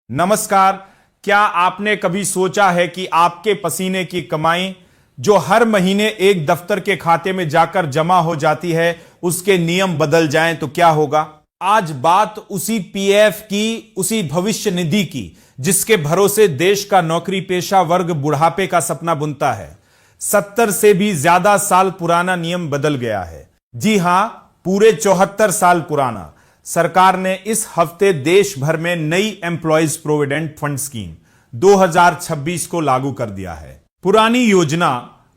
नमस्कार। क्या आपने कभी सोचा है कि आपके पसीने की कमाई जो हर महीने एक दफ्तर के खाते में जाकर जमा हो जाती है, उसके नियम बदल जाएं तो क्या होगा? आज बात उसी पीएफ की, उसी भविष्य निधि की, जिसके भरोसे देश का नौकरी पेशा वर्ग बुढ़ापे का सपना बुनता है। 70 से भी ज्यादा साल पुराना नियम बदल गया है। जी हां, पूरे 74 साल पुराना। सरकार ने इस हफ्ते देश भर में नई एम्प्लॉयज प्रोविडेंट फंड स्कीम 2026 को लागू कर दिया है। पुरानी योजना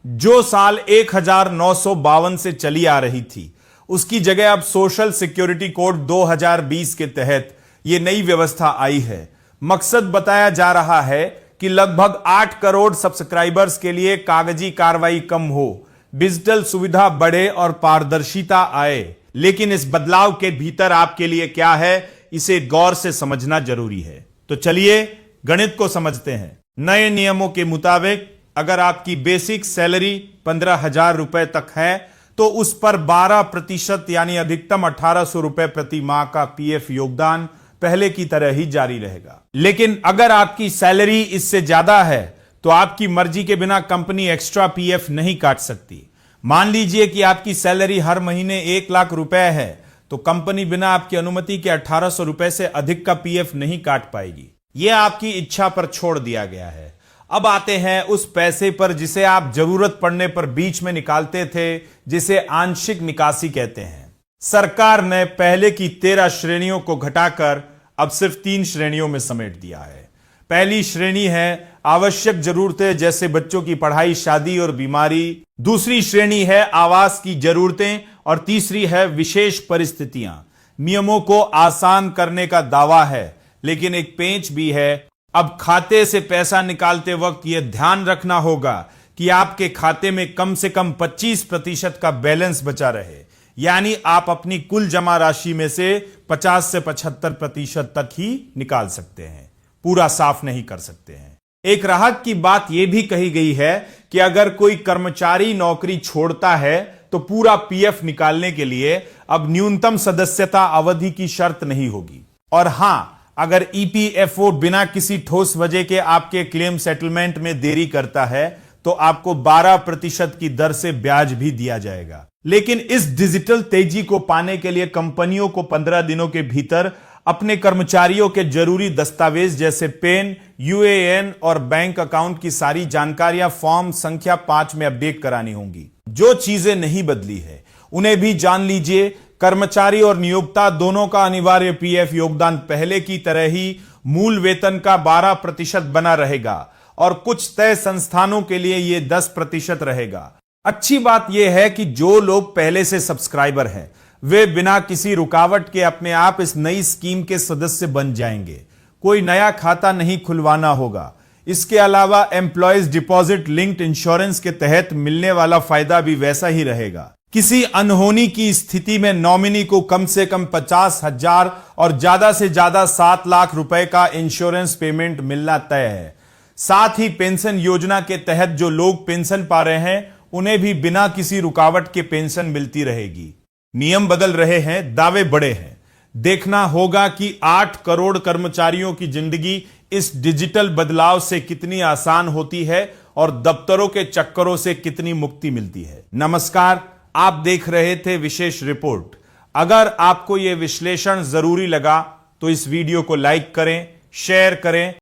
जो साल 1952 से चली आ रही थी, उसकी जगह अब सोशल सिक्योरिटी कोड 2020 के तहत यह नई व्यवस्था आई है। मकसद बताया जा रहा है कि लगभग 8 करोड़ सब्सक्राइबर्स के लिए कागजी कार्रवाई कम हो, डिजिटल सुविधा बढ़े और पारदर्शिता आए। लेकिन इस बदलाव के भीतर आपके लिए क्या है, इसे गौर से समझना जरूरी है। तो चलिए गणित को समझते हैं। नए नियमों के मुताबिक अगर आपकी बेसिक सैलरी 15,000 रुपए तक है तो उस पर 12% यानी अधिकतम 1,800 रुपए प्रति माह का पीएफ योगदान पहले की तरह ही जारी रहेगा। लेकिन अगर आपकी सैलरी इससे ज्यादा है तो आपकी मर्जी के बिना कंपनी एक्स्ट्रा पीएफ नहीं काट सकती। मान लीजिए कि आपकी सैलरी हर महीने 1 लाख रुपए है तो कंपनी बिना आपकी अनुमति के 1,800 रुपए से अधिक का पीएफ नहीं काट पाएगी। यह आपकी इच्छा पर छोड़ दिया गया है। अब आते हैं उस पैसे पर जिसे आप जरूरत पड़ने पर बीच में निकालते थे, जिसे आंशिक निकासी कहते हैं। सरकार ने पहले की 13 श्रेणियों को घटाकर अब सिर्फ 3 श्रेणियों में समेट दिया है। पहली श्रेणी है आवश्यक जरूरतें जैसे बच्चों की पढ़ाई, शादी और बीमारी। दूसरी श्रेणी है आवास की जरूरतें और तीसरी है विशेष परिस्थितियां। नियमों को आसान करने का दावा है, लेकिन एक पेंच भी है। अब खाते से पैसा निकालते वक्त यह ध्यान रखना होगा कि आपके खाते में कम से कम 25% का बैलेंस बचा रहे, यानी आप अपनी कुल जमा राशि में से 50 से 75% तक ही निकाल सकते हैं, पूरा साफ नहीं कर सकते हैं। एक राहत की बात यह भी कही गई है कि अगर कोई कर्मचारी नौकरी छोड़ता है तो पूरा पीएफ निकालने के लिए अब न्यूनतम सदस्यता अवधि की शर्त नहीं होगी। और हां, अगर ईपीएफओ बिना किसी ठोस वजह के आपके क्लेम सेटलमेंट में देरी करता है तो आपको 12% की दर से ब्याज भी दिया जाएगा। लेकिन इस डिजिटल तेजी को पाने के लिए कंपनियों को 15 दिनों के भीतर अपने कर्मचारियों के जरूरी दस्तावेज जैसे पेन, यूएएन और बैंक अकाउंट की सारी जानकारियां फॉर्म संख्या 5 में अपडेट करानी होंगी। जो चीजें नहीं बदली है उन्हें भी जान लीजिए। कर्मचारी और नियोक्ता दोनों का अनिवार्य पीएफ योगदान पहले की तरह ही मूल वेतन का 12% बना रहेगा और कुछ तय संस्थानों के लिए यह 10% रहेगा। अच्छी बात यह है कि जो लोग पहले से सब्सक्राइबर हैं वे बिना किसी रुकावट के अपने आप इस नई स्कीम के सदस्य बन जाएंगे। कोई नया खाता नहीं खुलवाना होगा। इसके अलावा एम्प्लॉयज डिपॉजिट लिंक्ड इंश्योरेंस के तहत मिलने वाला फायदा भी वैसा ही रहेगा। किसी अनहोनी की स्थिति में नॉमिनी को कम से कम 50,000 और ज्यादा से ज्यादा 7 लाख रुपए का इंश्योरेंस पेमेंट मिलना तय है। साथ ही पेंशन योजना के तहत जो लोग पेंशन पा रहे हैं उन्हें भी बिना किसी रुकावट के पेंशन मिलती रहेगी। नियम बदल रहे हैं, दावे बड़े हैं। देखना होगा कि 8 करोड़ कर्मचारियों की जिंदगी इस डिजिटल बदलाव से कितनी आसान होती है और दफ्तरों के चक्करों से कितनी मुक्ति मिलती है। नमस्कार, आप देख रहे थे विशेष रिपोर्ट। अगर आपको यह विश्लेषण जरूरी लगा तो इस वीडियो को लाइक करें, शेयर करें